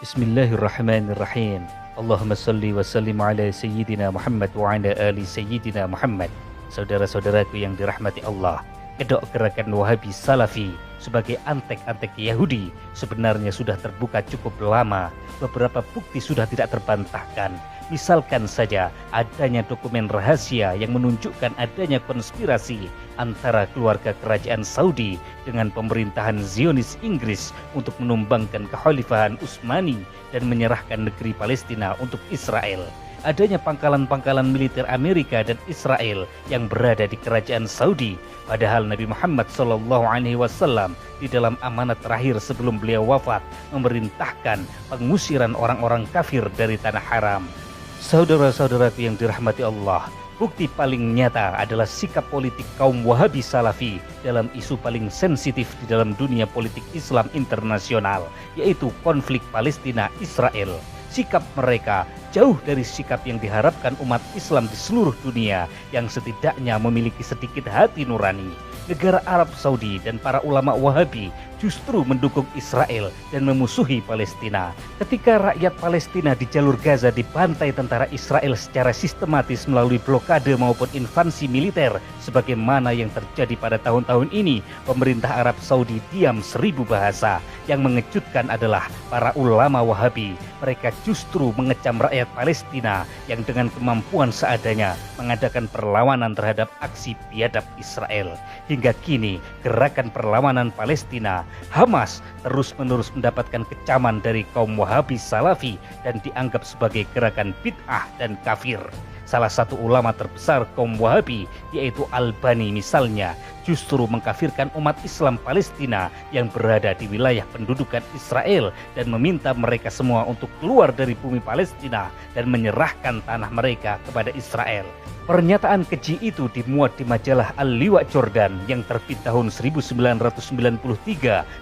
Bismillahirrahmanirrahim. Allahumma salli wa sallim ala Sayyidina Muhammad wa ala ali Sayyidina Muhammad. Saudara-saudaraku yang dirahmati Allah, kedok gerakan Wahabi Salafi sebagai antek-antek Yahudi sebenarnya sudah terbuka cukup lama. Beberapa bukti sudah tidak terbantahkan. Misalkan saja adanya dokumen rahasia yang menunjukkan adanya konspirasi antara keluarga kerajaan Saudi dengan pemerintahan Zionis Inggris untuk menumbangkan kekhalifahan Utsmani dan menyerahkan negeri Palestina untuk Israel. Adanya pangkalan-pangkalan militer Amerika dan Israel yang berada di kerajaan Saudi, padahal Nabi Muhammad SAW di dalam amanat terakhir sebelum beliau wafat memerintahkan pengusiran orang-orang kafir dari tanah haram. Saudara-saudaraku yang dirahmati Allah, bukti paling nyata adalah sikap politik kaum Wahabi Salafi dalam isu paling sensitif di dalam dunia politik Islam internasional, yaitu konflik Palestina-Israel. Sikap mereka jauh dari sikap yang diharapkan umat Islam di seluruh dunia yang setidaknya memiliki sedikit hati nurani. Negara Arab Saudi dan para ulama Wahabi justru mendukung Israel dan memusuhi Palestina. Ketika rakyat Palestina di jalur Gaza dibantai tentara Israel secara sistematis melalui blokade maupun invasi militer sebagaimana yang terjadi pada tahun-tahun ini, pemerintah Arab Saudi diam 1000 bahasa. Yang mengejutkan adalah para ulama Wahabi, mereka justru mengecam rakyat Palestina yang dengan kemampuan seadanya mengadakan perlawanan terhadap aksi biadab Israel. Hingga kini gerakan perlawanan Palestina, Hamas, terus-menerus mendapatkan kecaman dari kaum Wahabi Salafi dan dianggap sebagai gerakan bid'ah dan kafir. Salah satu ulama terbesar kaum Wahabi, yaitu Albani misalnya, justru mengkafirkan umat Islam Palestina yang berada di wilayah pendudukan Israel dan meminta mereka semua untuk keluar dari bumi Palestina dan menyerahkan tanah mereka kepada Israel. Pernyataan keji itu dimuat di majalah Al-Liwa Jordan yang terbit tahun 1993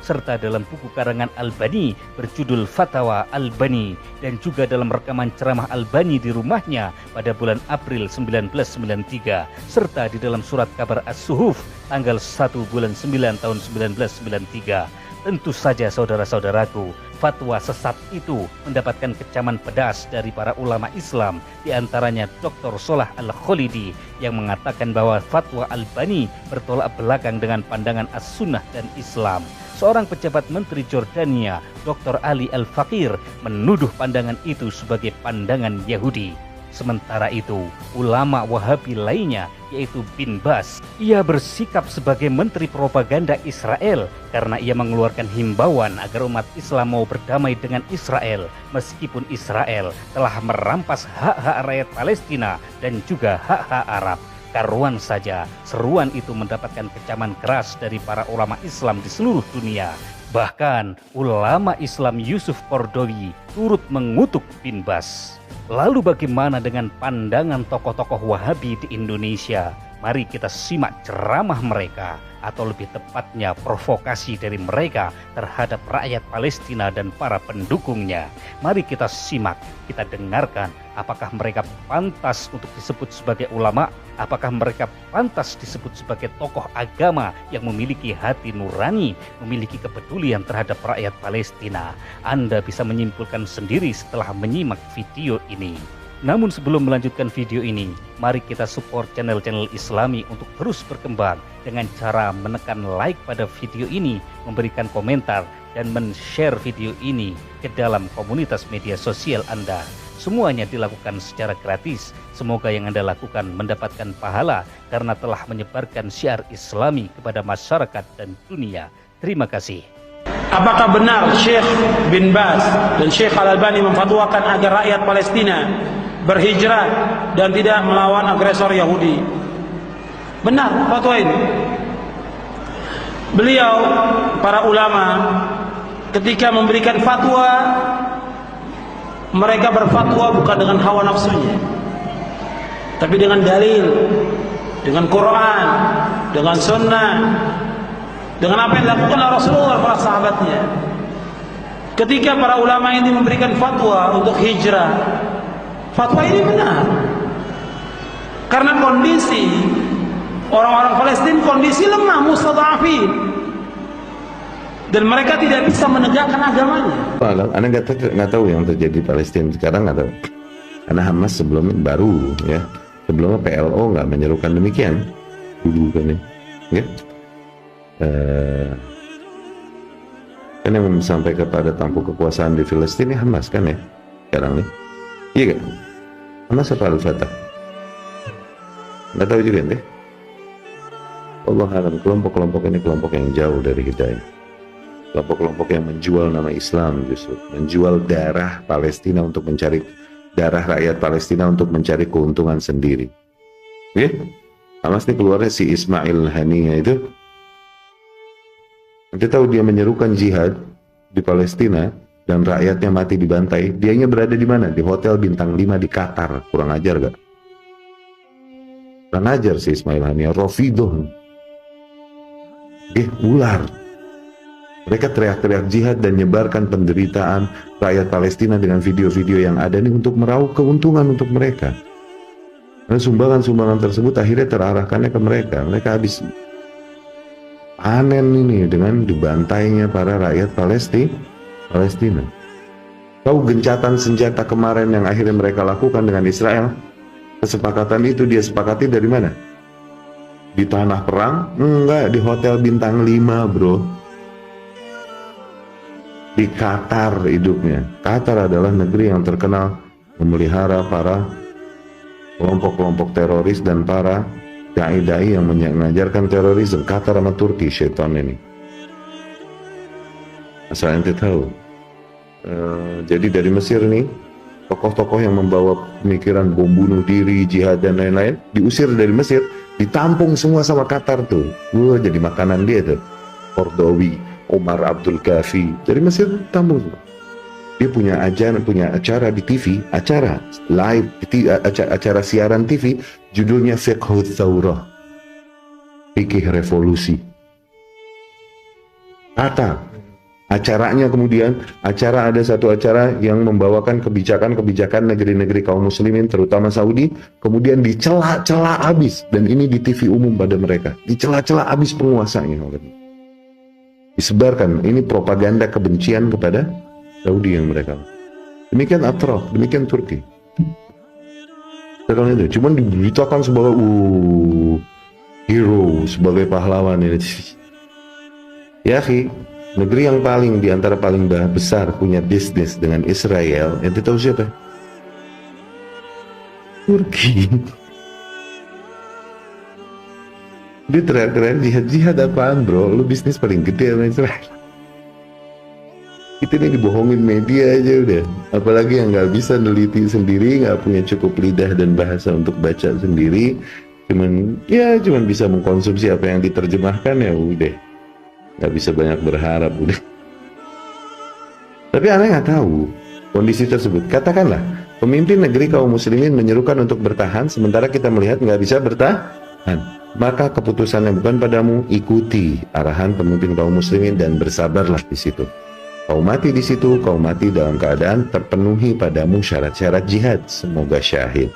serta dalam buku karangan Albani berjudul Fatwa Albani dan juga dalam rekaman ceramah Albani di rumahnya pada bulan April 1993 serta di dalam surat kabar As-Suhuf tanggal 1 bulan 9 tahun 1993. Tentu saja saudara-saudaraku, fatwa sesat itu mendapatkan kecaman pedas dari para ulama Islam, diantaranya Dr. Solah Al-Kholidi yang mengatakan bahwa fatwa Albani bertolak belakang dengan pandangan As-Sunnah dan Islam. Seorang pejabat menteri Jordania, Dr. Ali Al-Fakir, menuduh pandangan itu sebagai pandangan Yahudi. Sementara itu, ulama Wahabi lainnya yaitu Bin Bas, ia bersikap sebagai menteri propaganda Israel karena ia mengeluarkan himbauan agar umat Islam mau berdamai dengan Israel meskipun Israel telah merampas hak-hak rakyat Palestina dan juga hak-hak Arab. Karuan saja, seruan itu mendapatkan kecaman keras dari para ulama Islam di seluruh dunia. Bahkan ulama Islam Yusuf Qaradawi turut mengutuk Bin Bas. Lalu bagaimana dengan pandangan tokoh-tokoh Wahabi di Indonesia? Mari kita simak ceramah mereka, atau lebih tepatnya provokasi dari mereka terhadap rakyat Palestina dan para pendukungnya. Mari kita simak, kita dengarkan apakah mereka pantas untuk disebut sebagai ulama, apakah mereka pantas disebut sebagai tokoh agama yang memiliki hati nurani, memiliki kepedulian terhadap rakyat Palestina. Anda bisa menyimpulkan sendiri setelah menyimak video ini. Namun sebelum melanjutkan video ini, mari kita support channel-channel Islami untuk terus berkembang dengan cara menekan like pada video ini, memberikan komentar, dan men-share video ini ke dalam komunitas media sosial Anda. Semuanya dilakukan secara gratis. Semoga yang Anda lakukan mendapatkan pahala karena telah menyebarkan syiar Islami kepada masyarakat dan dunia. Terima kasih. Apakah benar Syekh Bin Baz dan Syekh Al-Albani memfatwakan agar rakyat Palestina berhijrah dan tidak melawan agresor Yahudi? Benar fatwa ini. Beliau, para ulama, ketika memberikan fatwa, mereka berfatwa bukan dengan hawa nafsunya, tapi dengan dalil, dengan Quran, dengan sunnah, dengan apa yang dilakukan oleh Rasulullah dan para sahabatnya. Ketika para ulama ini memberikan fatwa untuk hijrah, fatwa ini benar karena kondisi orang-orang Palestina kondisi lemah, mustadhafin. dan mereka tidak bisa menegakkan agamanya. Anda nggak tahu yang terjadi di Palestina sekarang, nggak tahu. Karena Hamas sebelumnya baru ya, sebelumnya PLO nggak menyerukan demikian dulu kan ya. Kan yang sampai kepada tampuk kekuasaan di Palestina Hamas kan ya sekarang nih, iya kan? Hamas apa Al-Fatah? Nggak tahu juga deh. Allah alam, kelompok-kelompok ini kelompok yang jauh dari hidayah. Kelompok-kelompok yang menjual nama Islam, justru menjual darah Palestina untuk mencari darah rakyat Palestina untuk mencari keuntungan sendiri. Oke? Hamas ini keluarnya si Ismail Haniyeh itu. Nanti tahu dia menyerukan jihad di Palestina dan rakyatnya mati dibantai. Dianya berada di mana? Di hotel bintang 5 di Qatar. Kurang ajar gak? Kurang ajar si Ismail Haniyeh. Rafidoh. Ular. Mereka teriak-teriak jihad dan nyebarkan penderitaan rakyat Palestina dengan video-video yang ada ini untuk meraup keuntungan untuk mereka. Karena sumbangan-sumbangan tersebut akhirnya terarahkannya ke mereka. Mereka habis panen ini dengan dibantainya para rakyat Palestina. Tahu gencatan senjata kemarin yang akhirnya mereka lakukan dengan Israel? Kesepakatan itu dia sepakati dari mana? Di tanah perang? Enggak, di hotel bintang 5 bro. Di Qatar hidupnya. Qatar adalah negeri yang terkenal memelihara para kelompok-kelompok teroris dan para dai-dai yang mengajarkan terorisme. Qatar sama Turki, syaitan ini. Asal ente tahu. Jadi dari Mesir nih, tokoh-tokoh yang membawa pemikiran bom bunuh diri, jihad dan lain-lain diusir dari Mesir, ditampung semua sama Qatar tuh. Jadi makanan dia tuh. Kordowi, Omar Abdul Kafi dari Mesir tampung semua. Dia punya acara di TV, acara live, acara siaran TV, judulnya Fiqh Thawrah, fikih revolusi. Acaranya kemudian, ada satu acara yang membawakan kebijakan negeri-negeri kaum muslimin, terutama Saudi, kemudian dicela-cela habis, dan ini di TV umum pada mereka, dicela-cela habis penguasanya. Disebarkan, ini propaganda kebencian kepada Saudi yang mereka. Demikian Atraf, demikian Turki. Sekarang itu, cuman diberitakan sebagai hero, sebagai pahlawan ini. Ya, negeri yang paling diantara paling besar punya bisnis dengan Israel, ente tahu siapa? Turki. Dia teriak-teriak jihad apaan bro? Lu bisnis paling gede sama Israel. Kita ini dibohongin media aja udah. Apalagi yang nggak bisa neliti sendiri, nggak punya cukup lidah dan bahasa untuk baca sendiri, cuman bisa mengkonsumsi apa yang diterjemahkan, ya udah. Nggak bisa banyak berharap udah. Tapi aneh nggak tahu kondisi tersebut. Katakanlah pemimpin negeri kaum muslimin menyerukan untuk bertahan, sementara kita melihat nggak bisa bertahan. Maka keputusannya bukan padamu, ikuti arahan pemimpin kaum muslimin dan bersabarlah di situ. Kau mati di situ, kau mati dalam keadaan terpenuhi padamu syarat-syarat jihad, semoga syahid.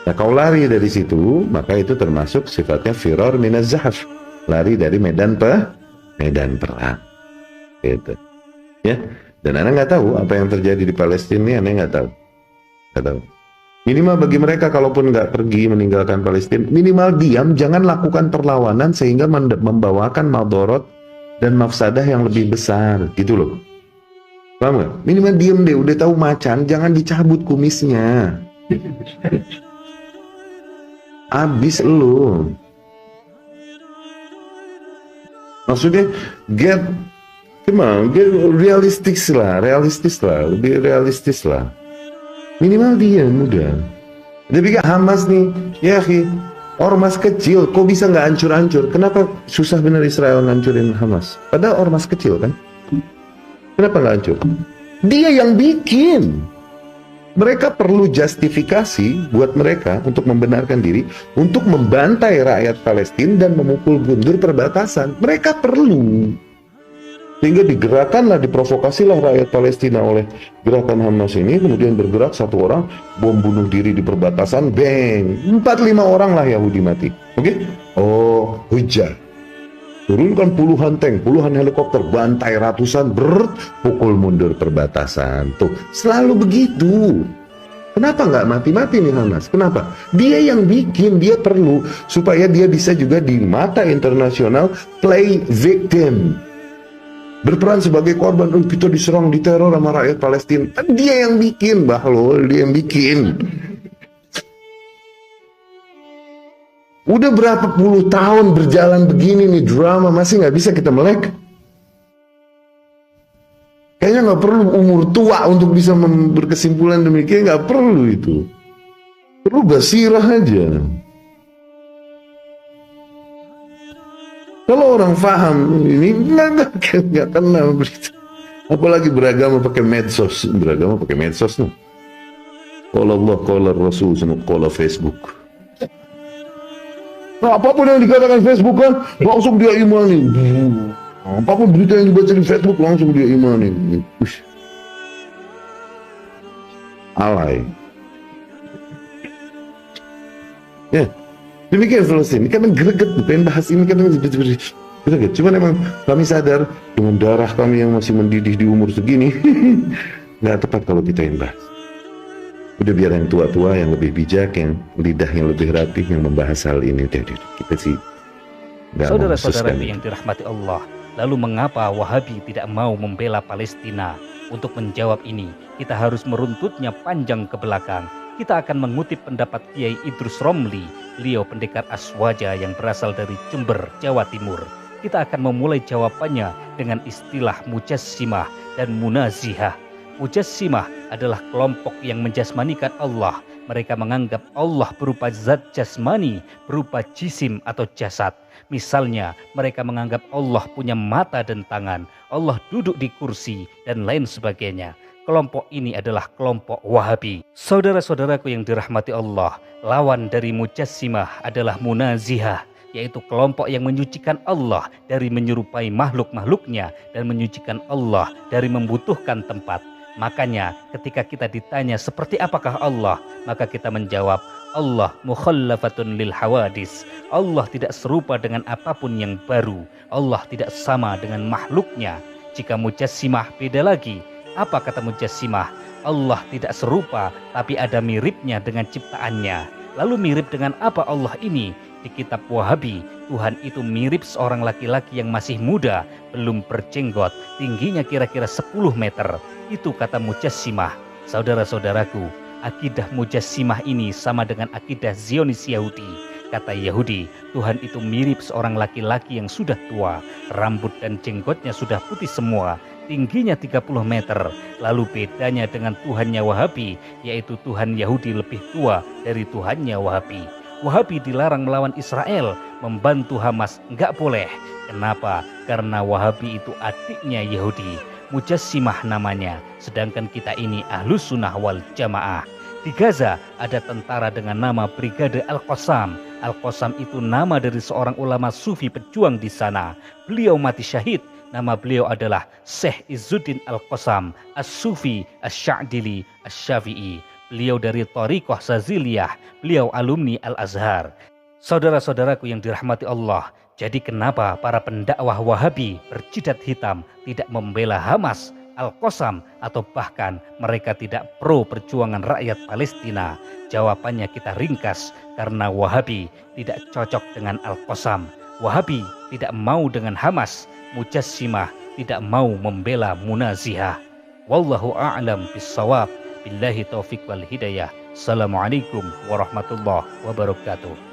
Nah, kau lari dari situ, maka itu termasuk sifatnya firar minaz zahf, lari dari medan perang. Gitu. Ya. Dan Anda nggak tahu apa yang terjadi di Palestina, Anda nggak tahu. Minimal bagi mereka, kalaupun nggak pergi meninggalkan Palestina, minimal diam, jangan lakukan perlawanan sehingga membawakan madorot dan mafsadah yang lebih besar, gitu loh. Paham nggak? Minimal diem deh, udah tahu macan, jangan dicabut kumisnya. Abis lu. Maksudnya get realistis lah, lebih realistis lah. Minimal diem udah. Tapi kan Hamas nih, ya ormas kecil, kok bisa nggak hancur-hancur? Kenapa susah bener Israel ngancurin Hamas? Padahal ormas kecil kan? Kenapa nggak hancur? Dia yang bikin. Mereka perlu justifikasi buat mereka untuk membenarkan diri, untuk membantai rakyat Palestina dan memukul mundur perbatasan. Mereka perlu. Sehingga digerakkanlah, diprovokasilah rakyat Palestina oleh gerakan Hamas ini, kemudian bergerak satu orang, bom bunuh diri di perbatasan, bang, 4-5 orang lah Yahudi mati. Oke? Oh, hujah. turunkan puluhan tank, puluhan helikopter, bantai ratusan, pukul mundur perbatasan. Tuh, selalu begitu. Kenapa nggak mati-mati nih Hamas? Kenapa? Dia yang bikin, dia perlu supaya dia bisa juga di mata internasional play victim. Berperan sebagai korban, kita diserang, diteror sama rakyat Palestina. Dia yang bikin, Bahlul, dia yang bikin. Udah berapa puluh tahun berjalan begini nih drama, masih nggak bisa kita melek? Kayaknya nggak perlu umur tua untuk bisa berkesimpulan demikian, nggak perlu itu. Perlu basirah aja. Kalau orang paham ini nggak kena berita. Apalagi beragama pakai medsos, nih. Qala Allah, qala Rasul, qala Facebook. Nah, apapun yang dikatakan Facebook kan langsung dia imani. Apapun berita yang dibaca di Facebook langsung dia imani. Alay. Ya, demikian Palestina. Kadang greget pengen bahas ini, kadang greget. Cuman emang kami sadar dengan darah kami yang masih mendidih di umur segini, nggak tepat kalau kita yang bahas. Udah biar yang tua-tua, yang lebih bijak, yang lidah yang lebih rapih yang membahas hal ini. Kita sih nggak mau. Saudara-saudara yang dirahmati Allah, lalu mengapa Wahabi tidak mau membela Palestina? Untuk menjawab ini, kita harus meruntutnya panjang ke belakang. Kita akan mengutip pendapat Kiai Idrus Romli, beliau pendekar Aswaja yang berasal dari Jember, Jawa Timur. Kita akan memulai jawabannya dengan istilah mujassimah dan munazihah. Mujassimah adalah kelompok yang menjasmanikan Allah. Mereka menganggap Allah berupa zat jasmani, berupa jisim atau jasad. Misalnya, mereka menganggap Allah punya mata dan tangan, Allah duduk di kursi, dan lain sebagainya. Kelompok ini adalah kelompok Wahabi. Saudara-saudaraku yang dirahmati Allah, lawan dari mujassimah adalah munazihah, yaitu kelompok yang menyucikan Allah dari menyerupai makhluk-makhluknya dan menyucikan Allah dari membutuhkan tempat. Makanya ketika kita ditanya seperti apakah Allah, maka kita menjawab, Allah mukhallafatun lil hawadis. Allah tidak serupa dengan apapun yang baru. Allah tidak sama dengan makhluknya. Jika mujassimah beda lagi. Apa kata mujassimah? Allah tidak serupa, tapi ada miripnya dengan ciptaannya. Lalu mirip dengan apa Allah ini? Di kitab Wahabi, Tuhan itu mirip seorang laki-laki yang masih muda, belum berjenggot, tingginya kira-kira 10 meter. Itu kata mujassimah. Saudara-saudaraku, akidah mujassimah ini sama dengan akidah Zionis Yahudi. Kata Yahudi, Tuhan itu mirip seorang laki-laki yang sudah tua, rambut dan jenggotnya sudah putih semua, tingginya 30 meter. Lalu bedanya dengan Tuhannya Wahabi, yaitu Tuhan Yahudi lebih tua dari Tuhannya Wahabi. Wahabi dilarang melawan Israel, membantu Hamas nggak boleh. Kenapa? Karena Wahabi itu adiknya Yahudi. Mujassimah namanya, sedangkan kita ini Ahlus Sunnah wal Jamaah. Di Gaza ada tentara dengan nama Brigade Al-Qassam. Al-Qassam itu nama dari seorang ulama sufi pejuang di sana. Beliau mati syahid. Nama beliau adalah Syekh Izzuddin Al-Qassam, As-Sufi, As-Sya'dili, As-Syafi'i. Beliau dari Thariqah Saziliyah. Beliau alumni Al-Azhar. Saudara-saudaraku yang dirahmati Allah, jadi kenapa para pendakwah Wahabi berjidat hitam tidak membela Hamas, Al-Qassam, atau bahkan mereka tidak pro perjuangan rakyat Palestina? Jawabannya kita ringkas, karena Wahabi tidak cocok dengan Al-Qassam. Wahabi tidak mau dengan Hamas. Mujassimah tidak mau membela munazihah. Wallahu a'lam bissawab. Billahi taufiq wal hidayah. Assalamualaikum warahmatullahi wabarakatuh.